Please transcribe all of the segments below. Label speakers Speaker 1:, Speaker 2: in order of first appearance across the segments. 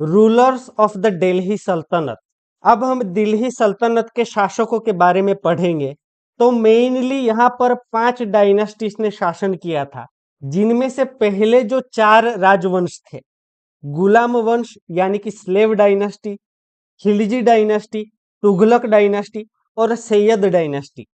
Speaker 1: Rulers of the Delhi सल्तनत। अब हम दिल्ली सल्तनत के शासकों के बारे में पढ़ेंगे। तो मेनली यहाँ पर 5 डायनेस्टीज ने शासन किया था, जिनमें से पहले जो 4 राजवंश थे, गुलाम वंश यानी कि slave dynasty, Khilji dynasty, Tughlaq dynasty और सैयद डायनेस्टी।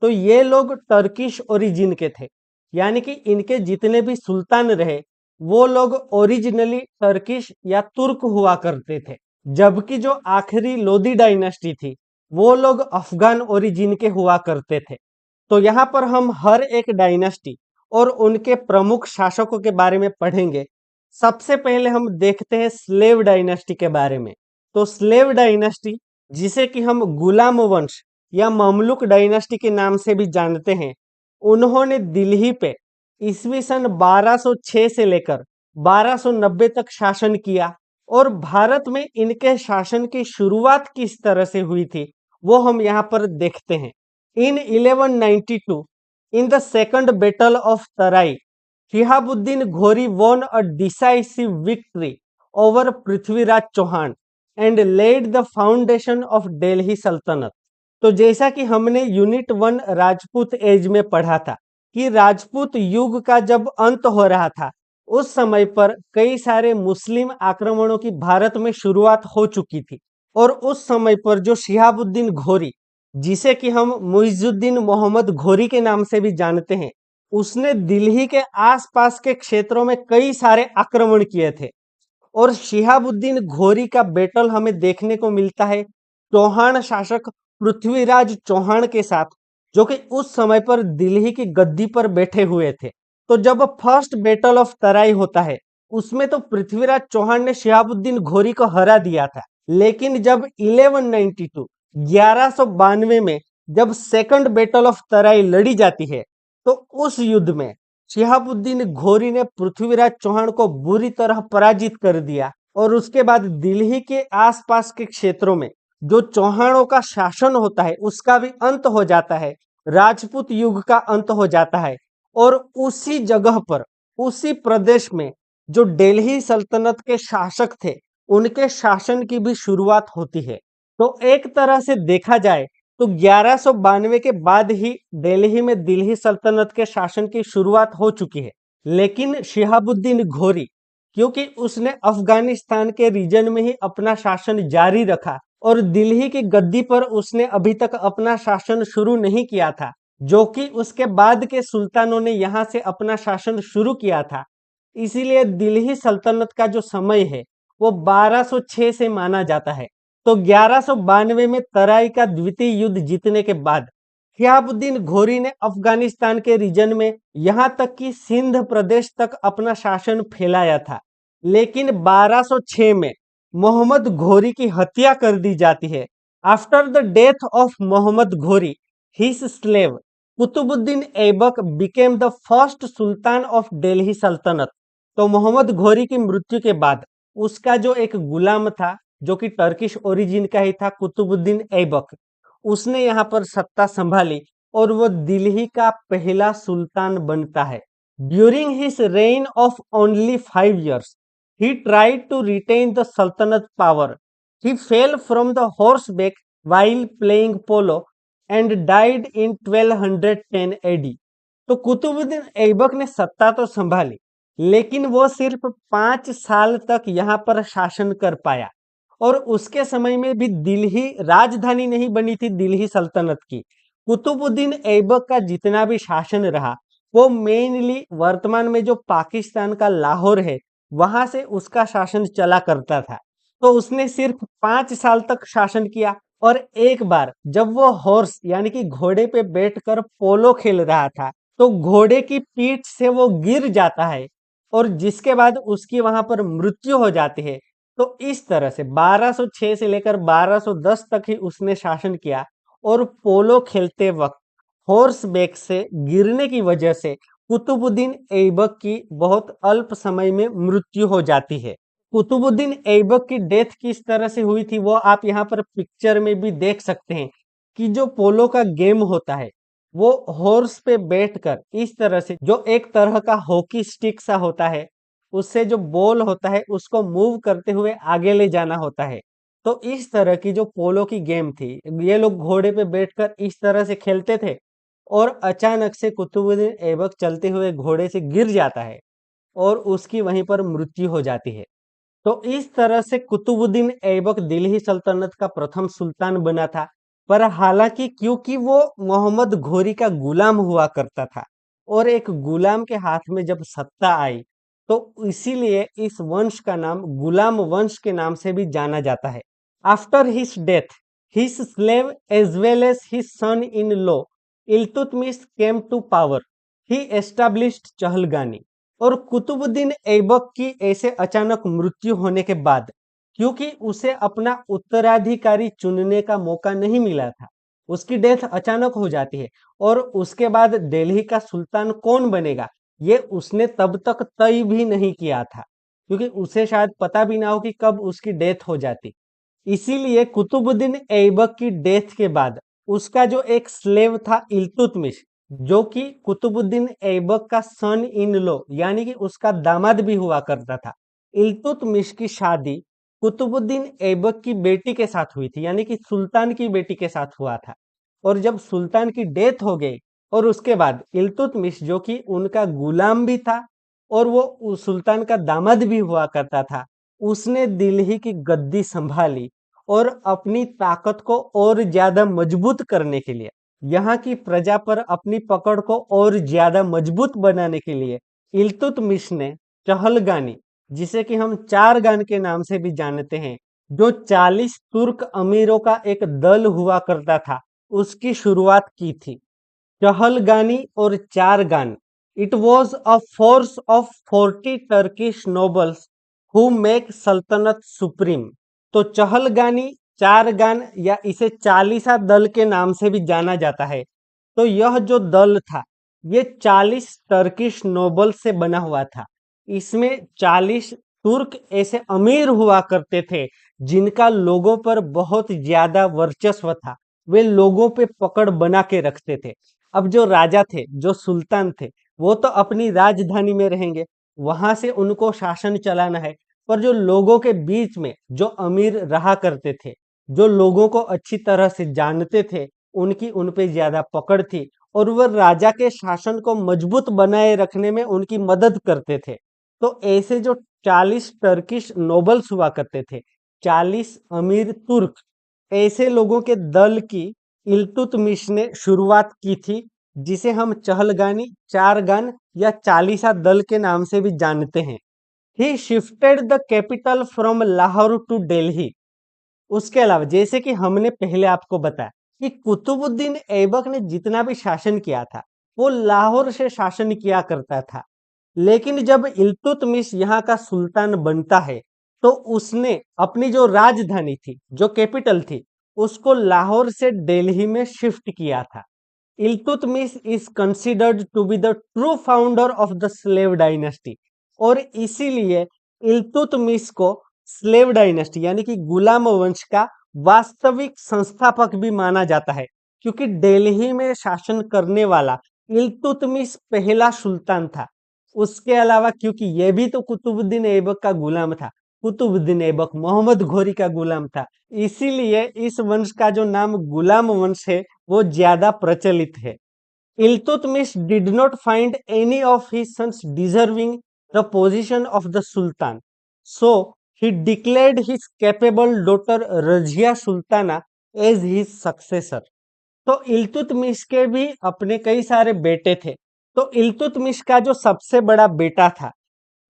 Speaker 1: तो ये लोग टर्किश ओरिजिन के थे, यानी कि इनके जितने भी सुल्तान रहे वो लोग ओरिजिनली टर्किश या तुर्क हुआ करते थे। जबकि जो आखिरी लोदी डायनेस्टी थी वो लोग अफगान ओरिजिन के हुआ करते थे। तो यहाँ पर हम हर एक डायनेस्टी और उनके प्रमुख शासकों के बारे में पढ़ेंगे। सबसे पहले हम देखते हैं स्लेव डायनेस्टी के बारे में। तो स्लेव डायनेस्टी, जिसे कि हम गुलाम वंश या ममलुक डायनेस्टी के नाम से भी जानते हैं, उन्होंने दिल्ली पे ईस्वी सन 1206 से लेकर 1290 तक शासन किया। और भारत में इनके शासन की शुरुआत किस तरह से हुई थी वो हम यहाँ पर देखते हैं। In 1192 in the second battle of Tarain, Shihabuddin Ghori won a decisive victory over Prithviraj Chauhan and laid the foundation of Delhi Saltanat. तो जैसा कि हमने यूनिट 1 राजपूत एज में पढ़ा था कि राजपूत युग का जब अंत हो रहा था, उस समय पर कई सारे मुस्लिम आक्रमणों की भारत में शुरुआत हो चुकी थी। और उस समय पर जो शिहाबुद्दीन घोरी, जिसे कि हम मुइजुद्दीन मोहम्मद घोरी के नाम से भी जानते हैं, उसने दिल्ली के आसपास के क्षेत्रों में कई सारे आक्रमण किए थे। और शिहाबुद्दीन घोरी का बैटल हमें देखने को मिलता है चौहान शासक पृथ्वीराज चौहान के साथ, जो कि उस समय पर दिल्ली की गद्दी पर बैठे हुए थे। तो जब फर्स्ट बैटल ऑफ तराई होता है, उसमें तो पृथ्वीराज चौहान ने शिहाबुद्दीन घोरी को हरा दिया था। लेकिन जब 1192 में जब सेकंड बैटल ऑफ तराई लड़ी जाती है, तो उस युद्ध में शिहाबुद्दीन घोरी ने पृथ्वीराज चौहान को बुरी तरह पराजित कर दिया। और उसके बाद दिल्ली के आसपास के क्षेत्रों में जो चौहानों का शासन होता है उसका भी अंत हो जाता है, राजपूत युग का अंत हो जाता है। और उसी जगह पर, उसी प्रदेश में जो दिल्ली सल्तनत के शासक थे, उनके शासन की भी शुरुआत होती है। तो एक तरह से देखा जाए तो 1192 के बाद ही दिल्ली में दिल्ली सल्तनत के शासन की शुरुआत हो चुकी है। लेकिन शिहाबुद्दीन घोरी, क्योंकि उसने अफगानिस्तान के रीजन में ही अपना शासन जारी रखा और दिल्ली की गद्दी पर उसने अभी तक अपना शासन शुरू नहीं किया था, जो कि उसके बाद के सुल्तानों ने यहाँ से अपना शासन शुरू किया था, इसीलिए दिल्ली सल्तनत का जो समय है वो 1206 से माना जाता है। तो 1192 में तराई का द्वितीय युद्ध जीतने के बाद शिहाबुद्दीन घोरी ने अफगानिस्तान के रीजन में यहाँ तक कि सिंध प्रदेश तक अपना शासन फैलाया था। लेकिन 1206 में मोहम्मद घोरी की हत्या कर दी जाती है। After the death of Mohammad Ghori, his slave Qutbuddin Aibak became the first sultan of Delhi Saltanat. तो मोहम्मद घोरी की मृत्यु के बाद उसका जो एक गुलाम था, जो कि टर्किश ओरिजिन का ही था, कुतुबुद्दीन ऐबक, उसने यहाँ पर सत्ता संभाली और वो दिल्ली का पहला सुल्तान बनता है। During his rain of only 5 years, he tried to retain the sultanate power. He fell from the horseback while playing polo and died in 1210 AD। तो कुतुबुद्दीन ऐबक ने सत्ता तो संभाली, लेकिन वो सिर्फ 5 साल तक यहाँ पर शासन कर पाया। और उसके समय में भी दिल्ली राजधानी नहीं बनी थी दिल्ली सल्तनत की। कुतुबुद्दीन ऐबक का जितना भी शासन रहा वो मेनली वर्तमान में जो पाकिस्तान का लाहौर है वहां से उसका शासन चला करता था। तो उसने सिर्फ 5 साल तक शासन किया। और एक बार जब वो हॉर्स यानी कि घोड़े पे बैठकर पोलो खेल रहा था, तो घोड़े की पीठ से वो गिर जाता है और जिसके बाद उसकी वहां पर मृत्यु हो जाती है। तो इस तरह से 1206 से लेकर 1210 तक ही उसने शासन किया। और पोलो खेलते वक्त हॉर्स बैक से गिरने की वजह से कुतुबुद्दीन ऐबक की बहुत अल्प समय में मृत्यु हो जाती है। कुतुबुद्दीन ऐबक की डेथ किस तरह से हुई थी वो आप यहाँ पर पिक्चर में भी देख सकते हैं कि जो पोलो का गेम होता है वो हॉर्स पे बैठकर इस तरह से, जो एक तरह का हॉकी स्टिक सा होता है, उससे जो बॉल होता है उसको मूव करते हुए आगे ले जाना होता है। तो इस तरह की जो पोलो की गेम थी, ये लोग घोड़े पे बैठकर इस तरह से खेलते थे और अचानक से कुतुबुद्दीन ऐबक चलते हुए घोड़े से गिर जाता है और उसकी वहीं पर मृत्यु हो जाती है। तो इस तरह से कुतुबुद्दीन ऐबक दिल्ली सल्तनत का प्रथम सुल्तान बना था। पर हालांकि क्योंकि वो मोहम्मद घोरी का गुलाम हुआ करता था और एक गुलाम के हाथ में जब सत्ता आई, तो इसीलिए इस वंश का नाम गुलाम वंश के नाम से भी जाना जाता है। After his death, his slave as well as his son in law Iltutmish came to power. He established Chahalgani. और कुतुबुद्दीन ऐबक की ऐसे अचानक मृत्यु होने के बाद, क्योंकि उसे अपना उत्तराधिकारी चुनने का मौका नहीं मिला था, उसकी डेथ अचानक हो जाती है और उसके बाद दिल्ली का सुल्तान कौन बनेगा ये उसने तब तक तय भी नहीं किया था, क्योंकि उसे शायद पता भी ना हो कि कब उसकी डेथ हो जाती। इसीलिए कुतुबुद्दीन ऐबक की डेथ के बाद उसका जो एक स्लेव था इल्तुतमिश, जो कि कुतुबुद्दीन ऐबक का सन इन लॉ यानी कि उसका दामाद भी हुआ करता था। इल्तुतमिश की शादी कुतुबुद्दीन ऐबक की बेटी के साथ हुई थी, यानी कि सुल्तान की बेटी के साथ हुआ था। और जब सुल्तान की डेथ हो गई और उसके बाद इल्तुतमिश जो कि उनका गुलाम भी था और वो उस सुल्तान का दामाद भी हुआ करता था, उसने दिल्ली की गद्दी संभाली और अपनी ताकत को और ज्यादा मजबूत करने के लिए, यहाँ की प्रजा पर अपनी पकड़ को और ज्यादा मजबूत बनाने के लिए इल्तुतमिश ने चहलगानी, जिसे कि हम चारगान के नाम से भी जानते हैं, जो 40 तुर्क अमीरों का एक दल हुआ करता था, उसकी शुरुआत की थी। चहलगानी और Chargan, it was a force of 40 Turkish nobles who make Saltanat supreme. तो चहलगानी, चारगान या इसे चालीसा दल के नाम से भी जाना जाता है। तो यह जो दल था ये 40 टर्किश नोबल से बना हुआ था। इसमें 40 तुर्क ऐसे अमीर हुआ करते थे जिनका लोगों पर बहुत ज्यादा वर्चस्व था, वे लोगों पे पकड़ बना के रखते थे। अब जो राजा थे, जो सुल्तान थे, वो तो अपनी राजधानी में रहेंगे, वहां से उनको शासन चलाना है। पर जो लोगों के बीच में जो अमीर रहा करते थे, जो लोगों को अच्छी तरह से जानते थे, उनकी उन पे ज्यादा पकड़ थी और वह राजा के शासन को मजबूत बनाए रखने में उनकी मदद करते थे। तो ऐसे जो 40 टर्किश नोबल्स हुआ करते थे, 40 अमीर तुर्क, ऐसे लोगों के दल की इल्तुतमिश ने शुरुआत की थी, जिसे हम चहलगानी, चारगान या चालीसा दल के नाम से भी जानते हैं। He shifted the capital from Lahore to Delhi. उसके अलावा जैसे कि हमने पहले आपको बताया कि कुतुबुद्दीन ऐबक ने जितना भी शासन किया था वो लाहौर से शासन किया करता था। लेकिन जब इल्तुतमिश यहाँ का सुल्तान बनता है तो उसने अपनी जो राजधानी थी, जो कैपिटल थी, उसको लाहौर से दिल्ली में शिफ्ट किया था। Iltutmish is considered to be the true founder of the slave dynasty. और इसीलिए इल्तुतमिश को स्लेव डायनेस्टी यानी कि गुलाम वंश का वास्तविक संस्थापक भी माना जाता है, क्योंकि दिल्ली में शासन करने वाला इल्तुतमिश पहला सुल्तान था। उसके अलावा क्योंकि यह भी तो कुतुबुद्दीन ऐबक का गुलाम था, कुतुबुद्दीन ऐबक मोहम्मद घोरी का गुलाम था, इसीलिए इस वंश का जो नाम गुलाम वंश है वो ज्यादा प्रचलित है। Iltutmish did not find any of his sons deserving the position of the Sultan, so he declared his capable daughter Razia Sultana as his successor. तो इल्तुतमिश के भी अपने कई सारे बेटे थे। तो इल्तुतमिश का जो सबसे बड़ा बेटा था,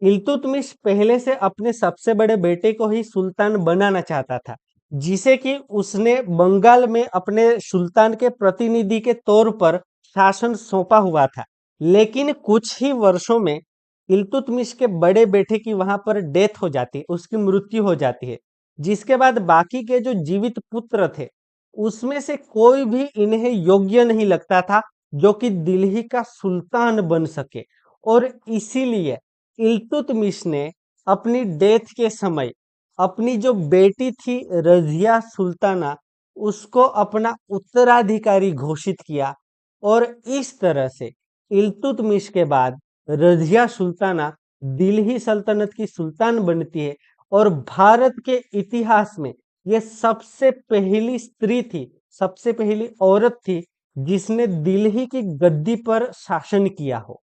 Speaker 1: इल्तुतमिश पहले से अपने सबसे बड़े बेटे को ही सुल्तान बनाना चाहता था, जिसे कि उसने बंगाल में अपने सुल्तान के प्रतिनिधि के तौर पर शासन सौंपा हुआ था। लेकिन कुछ ही वर्षों में इल्तुतमिश के बड़े बेटे की वहां पर डेथ हो जाती है, उसकी मृत्यु हो जाती है, जिसके बाद बाकी के जो जीवित पुत्र थे उसमें से कोई भी इन्हें योग्य नहीं लगता था जो कि दिल्ली का सुल्तान बन सके। और इसीलिए इल्तुतमिश ने अपनी डेथ के समय अपनी जो बेटी थी रजिया सुल्ताना, उसको अपना उत्तराधिकारी घोषित किया। और इस तरह से इल्तुतमिश के बाद रजिया सुल्ताना दिल्ली सल्तनत की सुल्तान बनती है और भारत के इतिहास में ये सबसे पहली स्त्री थी, सबसे पहली औरत थी जिसने दिल्ली की गद्दी पर शासन किया हो।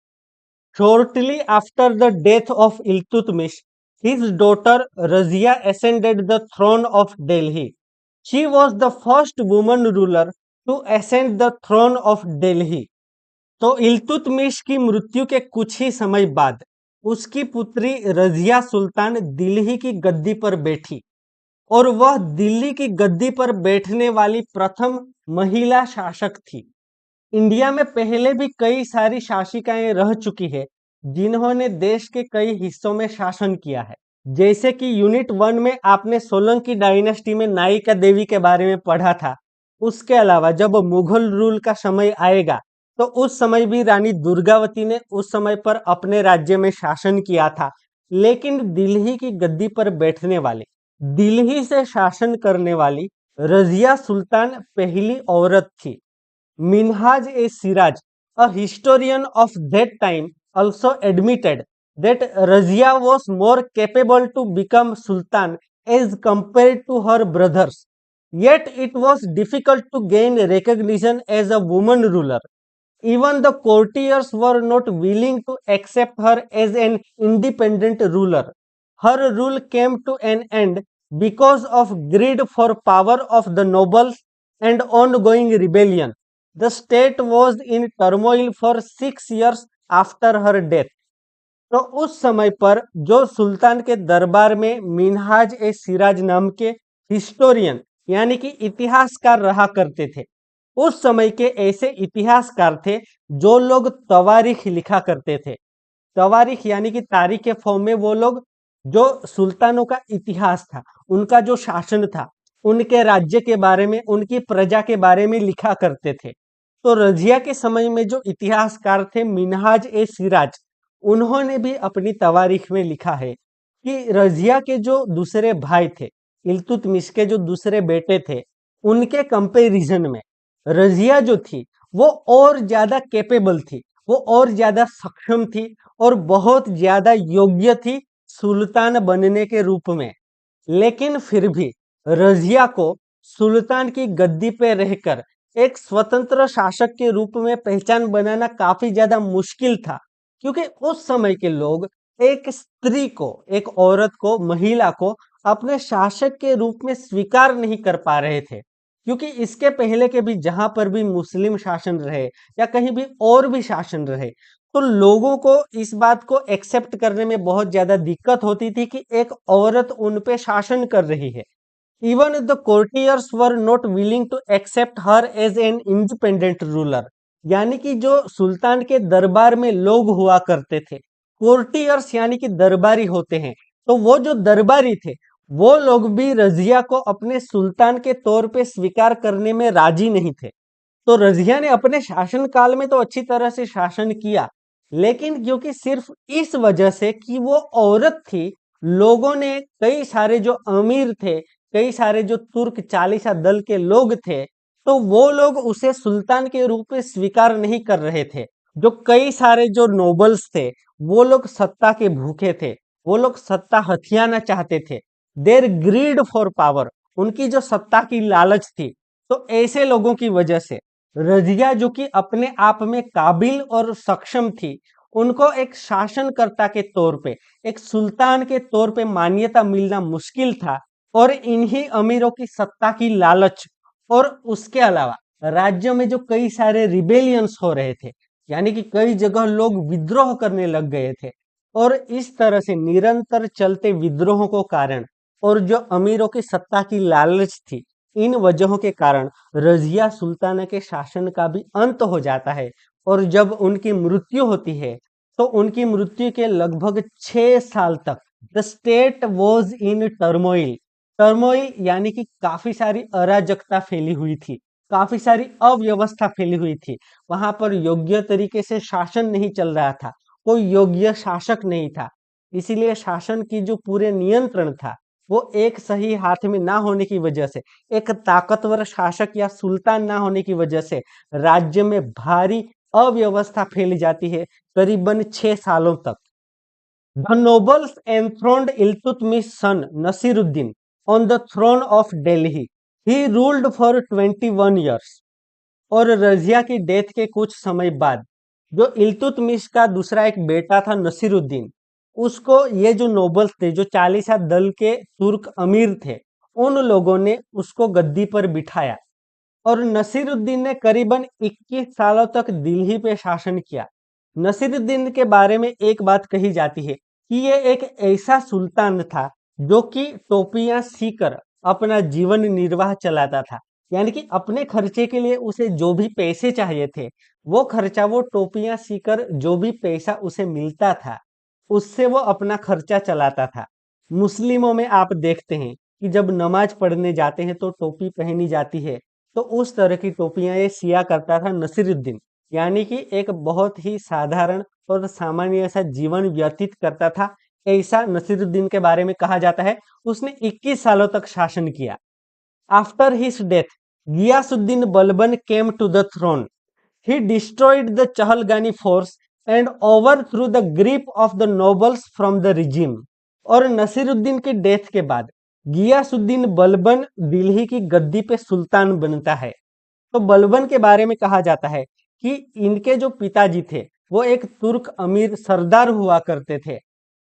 Speaker 1: Shortly after the death of Iltutmish, his daughter Razia ascended the throne of Delhi. She was the first woman ruler to ascend the throne of Delhi. तो इल्तुतमिश की मृत्यु के कुछ ही समय बाद उसकी पुत्री रजिया सुल्तान दिल्ली की गद्दी पर बैठी और वह दिल्ली की गद्दी पर बैठने वाली प्रथम महिला शासक थी। इंडिया में पहले भी कई सारी शासिकाएं रह चुकी है जिन्होंने देश के कई हिस्सों में शासन किया है। जैसे कि यूनिट 1 में आपने सोलंकी डायनेस्टी में नायिका देवी के बारे में पढ़ा था। उसके अलावा जब मुगल रूल का समय आएगा तो उस समय भी रानी दुर्गावती ने उस समय पर अपने राज्य में शासन किया था। लेकिन दिल्ली की गद्दी पर बैठने वाले, दिल्ली से शासन करने वाली रजिया सुल्तान पहली औरत थी। Minhaj e Siraj, a historian of that time, also admitted that Razia was more capable to become Sultan as compared to her brothers. Yet it was difficult to gain recognition as a woman ruler. Even the courtiers were not willing to accept her as an independent ruler. Her rule came to an end because of greed for power of the nobles and ongoing rebellion. The state was in turmoil for 6 years after her death. तो उस समय पर जो सुल्तान के दरबार में मिनहाज ए सिराज नाम के हिस्टोरियन यानी कि इतिहासकार रहा करते थे। उस समय के ऐसे इतिहासकार थे जो लोग तवारीख लिखा करते थे। तवारीख यानी कि तारीख के फॉर्म में वो लोग जो सुल्तानों का इतिहास था, उनका जो शासन था, उनके राज्य के बारे में, उनकी प्रजा के बारे में लिखा करते थे। तो रजिया के समय में जो इतिहासकार थे मिनहाज ए सिराज, उन्होंने भी अपनी तवारीख में लिखा है कि रजिया के जो दूसरे भाई थे, इल्तुतमिश के जो दूसरे बेटे थे, उनके कंपैरिजन में रजिया जो थी वो और ज्यादा कैपेबल थी, वो और ज्यादा सक्षम थी और बहुत ज्यादा योग्य थी सुल्तान बनने के रूप में। लेकिन फिर भी रजिया को सुल्तान की गद्दी पे रहकर एक स्वतंत्र शासक के रूप में पहचान बनाना काफी ज्यादा मुश्किल था, क्योंकि उस समय के लोग एक स्त्री को, एक औरत को, महिला को अपने शासक के रूप में स्वीकार नहीं कर पा रहे थे। क्योंकि इसके पहले के भी जहां पर भी मुस्लिम शासन रहे या कहीं भी और भी शासन रहे, तो लोगों को इस बात को एक्सेप्ट करने में बहुत ज्यादा दिक्कत होती थी कि एक औरत उन पे शासन कर रही है। Even the courtiers were not willing to accept her as an independent ruler. यानी कि जो सुल्तान के दरबार में लोग हुआ करते थे, कोर्टियर्स यानी कि दरबारी होते हैं, तो वो जो दरबारी थे वो लोग भी रजिया को अपने सुल्तान के तौर पे स्वीकार करने में राजी नहीं थे। तो रजिया ने अपने शासन काल में तो अच्छी तरह से शासन किया, लेकिन क्योंकि सिर्फ इस वजह से कि वो औरत थी, लोगों ने, कई सारे जो अमीर थे, कई सारे जो तुर्क चालीसा दल के लोग थे, तो वो लोग उसे सुल्तान के रूप में स्वीकार नहीं कर रहे थे। जो कई सारे जो नोबल्स थे, वो लोग सत्ता के भूखे थे, वो लोग सत्ता हथियाना चाहते थे। देर ग्रीड फॉर पावर, उनकी जो सत्ता की लालच थी। तो ऐसे लोगों की वजह से रजिया, जो कि अपने आप में काबिल और सक्षम थी, उनको एक शासनकर्ता के तौर पे, एक सुल्तान के तौर पे मान्यता मिलना मुश्किल था। और इन्हीं अमीरों की सत्ता की लालच और उसके अलावा राज्य में जो कई सारे रिबेलियंस हो रहे थे, यानी कि कई जगह लोग विद्रोह करने लग गए थे, और इस तरह से निरंतर चलते विद्रोहों को कारण और जो अमीरों की सत्ता की लालच थी, इन वजहों के कारण रजिया सुल्ताना के शासन का भी अंत हो जाता है। और जब उनकी मृत्यु होती है तो उनकी मृत्यु के लगभग 6 साल तक the state was in turmoil. Turmoil यानी कि काफी सारी अराजकता फैली हुई थी, काफी सारी अव्यवस्था फैली हुई थी। वहां पर योग्य तरीके से शासन नहीं चल रहा था, कोई योग्य शासक नहीं था। इसीलिए शासन की जो पूरे नियंत्रण था वो एक सही हाथ में ना होने की वजह से, एक ताकतवर शासक या सुल्तान ना होने की वजह से राज्य में भारी अव्यवस्था फैल जाती है करीबन 6 सालों तक। The nobles enthroned Iltutmish son Nasiruddin on the throne of Delhi. He ruled for 21 years. और रजिया की डेथ के कुछ समय बाद जो इल्तुतमिश का दूसरा एक बेटा था नसीरुद्दीन, उसको ये जो नोबल्स थे, जो चालीसा दल के तुर्क अमीर थे, उन लोगों ने उसको गद्दी पर बिठाया। और नसीरुद्दीन ने करीबन 21 सालों तक दिल्ली पे शासन किया। नसीरुद्दीन के बारे में एक बात कही जाती है कि ये एक ऐसा सुल्तान था जो कि टोपियां सीकर अपना जीवन निर्वाह चलाता था। यानी कि अपने खर्चे के लिए उसे जो भी पैसे चाहिए थे, वो खर्चा वो टोपियां सीकर जो भी पैसा उसे मिलता था, उससे वो अपना खर्चा चलाता था। मुस्लिमों में आप देखते हैं कि जब नमाज पढ़ने जाते हैं तो टोपी पहनी जाती है, तो उस तरह की टोपियां ये सिया करता था नसीरुद्दीन। यानी कि एक बहुत ही साधारण और सामान्य सा जीवन व्यतीत करता था, ऐसा नसीरुद्दीन के बारे में कहा जाता है। उसने 21 सालों तक शासन किया। After his death Ghiyasuddin Balban came to the throne. He destroyed the Chahalgani force and overthrew the grip of the nobles from the regime। और नसीरुद्दीन की डेथ के बाद गियासुद्दीन बलबन दिल्ली की गद्दी पे सुल्तान बनता है। तो बलबन के बारे में कहा जाता है कि इनके जो पिताजी थे वो एक तुर्क अमीर सरदार हुआ करते थे,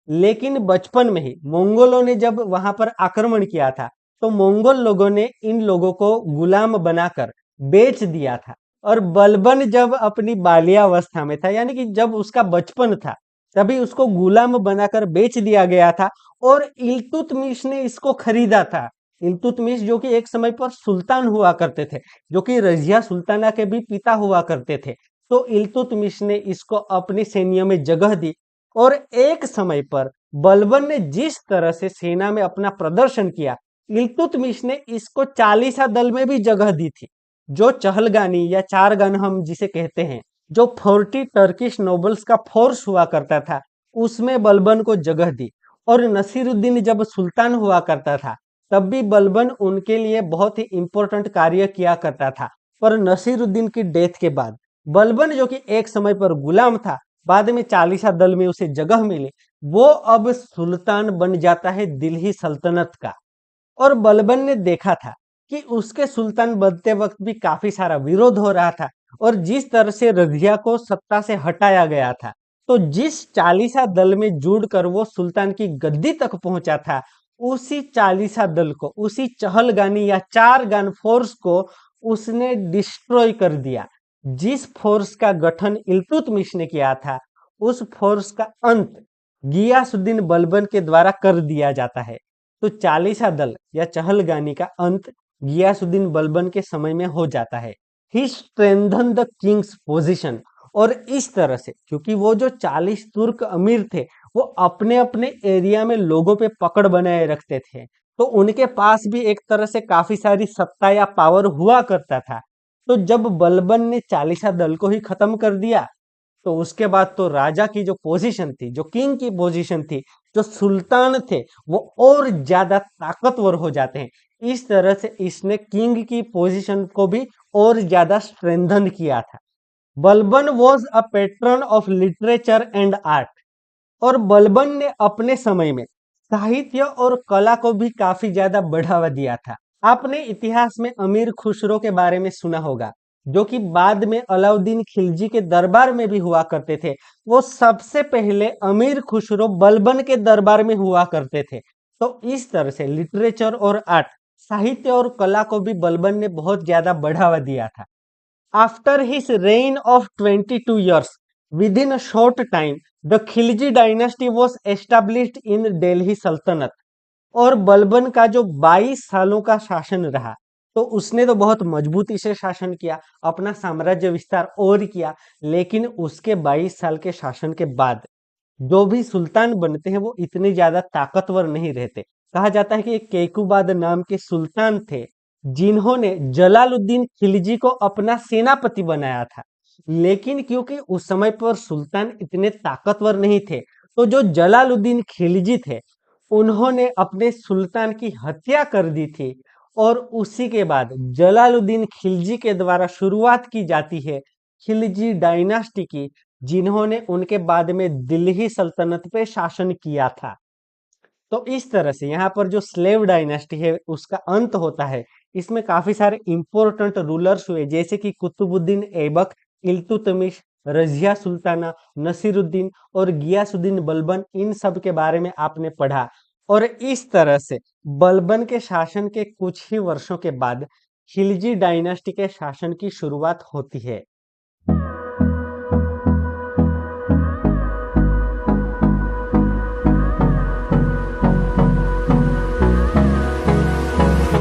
Speaker 1: लेकिन बचपन में ही मंगोलों ने जब वहां पर आक्रमण किया था, तो मंगोल लोगों ने इन लोगों को गुलाम बनाकर बेच दिया था। और बलबन जब अपनी बाल्यावस्था में था, यानी कि जब उसका बचपन था, तभी उसको गुलाम बनाकर बेच दिया गया था। और इल्तुतमिश ने इसको खरीदा था। इल्तुतमिश जो कि एक समय पर सुल्तान हुआ करते थे, जो कि रजिया सुल्ताना के भी पिता हुआ करते थे। तो इल्तुतमिश ने इसको अपनी सैन्य में जगह दी। और एक समय पर बलबन ने जिस तरह से सेना में अपना प्रदर्शन किया, इल्तुतमिश ने इसको चालीसा दल में भी जगह दी थी। जो चहलगानी या चारगन हम जिसे कहते हैं, जो 40 टर्किश नोबल्स का फोर्स हुआ करता था, उसमें बलबन को जगह दी। और नसीरुद्दीन जब सुल्तान हुआ करता था, तब भी बलबन उनके लिए बहुत ही इंपॉर्टेंट कार्य किया करता था। पर नसीरुद्दीन की डेथ के बाद बलबन जो कि एक समय पर गुलाम था, बाद में चालीसा दल में उसे जगह मिली, वो अब सुल्तान बन जाता है दिल्ली सल्तनत का। और बलबन ने देखा था कि उसके सुल्तान बनते वक्त भी काफी सारा विरोध हो रहा था, और जिस तरह से रजिया को सत्ता से हटाया गया था, तो जिस चालीसा दल में जुड़कर वो सुल्तान की गद्दी तक पहुंचा था, उसी चालीसा दल को, उसी चहलगानी या चारगान फोर्स को उसने डिस्ट्रॉय कर दिया। जिस फोर्स का गठन इल्तुतमिश ने किया था, उस फोर्स का अंत गियासुद्दीन बलबन के द्वारा कर दिया जाता है। तो चालीसा दल या चहलगानी का अंत गियासुद्दीन बलबन के समय में हो जाता है। ही स्ट्रेंथन द किंग्स पोजीशन। और इस तरह से, क्योंकि वो जो 40 तुर्क अमीर थे, वो अपने अपने एरिया में लोगों पे पकड़ बनाए रखते थे, तो उनके पास भी एक तरह से काफी सारी सत्ता या पावर हुआ करता था। तो जब बलबन ने चालीसा दल को ही खत्म कर दिया, तो उसके बाद तो राजा की जो पोजीशन थी, जो किंग की पोजीशन थी, जो सुल्तान थे, वो और ज्यादा ताकतवर हो जाते हैं। इस तरह से इसने किंग की पोजीशन को भी और ज्यादा स्ट्रेंथन किया था। Balban was a patron of literature and art. और बलबन ने अपने समय में साहित्य और कला को भी काफी ज्यादा बढ़ावा दिया था। आपने इतिहास में अमीर खुसरो के बारे में सुना होगा, जो कि बाद में अलाउद्दीन खिलजी के दरबार में भी हुआ करते थे। वो सबसे पहले अमीर खुसरो बलबन के दरबार में हुआ करते थे। तो इस तरह से लिटरेचर और आर्ट, साहित्य और कला को भी बलबन ने बहुत ज्यादा बढ़ावा दिया था। After his reign of 22 years, within a short time, the Khilji dynasty was established in Delhi सल्तनत। और बलबन का जो 22 सालों का शासन रहा, तो उसने तो बहुत मजबूती से शासन किया, अपना साम्राज्य विस्तार और किया। लेकिन उसके 22 साल के शासन के बाद जो भी सुल्तान बनते हैं, वो इतने ज्यादा ताकतवर नहीं रहते। कहा जाता है कि एक केकुबाद नाम के सुल्तान थे, जिन्होंने जलालुद्दीन खिलजी को अपना सेनापति बनाया था। लेकिन क्योंकि उस समय पर सुल्तान इतने ताकतवर नहीं थे, तो जो जलालुद्दीन खिलजी थे, उन्होंने अपने सुल्तान की हत्या कर दी थी। और उसी के बाद जलालुद्दीन खिलजी के द्वारा शुरुआत की जाती है खिलजी डायनास्टी की, जिन्होंने उनके बाद में दिल्ली सल्तनत पे शासन किया था। तो इस तरह से यहाँ पर जो स्लेव डायनेस्टी है उसका अंत होता है। इसमें काफी सारे इंपॉर्टेंट रूलर्स हुए, जैसे कि कुतुबुद्दीन ऐबक, इल्तुतमिश, रजिया सुल्ताना, नसीरुद्दीन और गियासुद्दीन बलबन। इन सब के बारे में आपने पढ़ा। और इस तरह से बलबन के शासन के कुछ ही वर्षों के बाद खिलजी डायनेस्टी के शासन की शुरुआत होती है।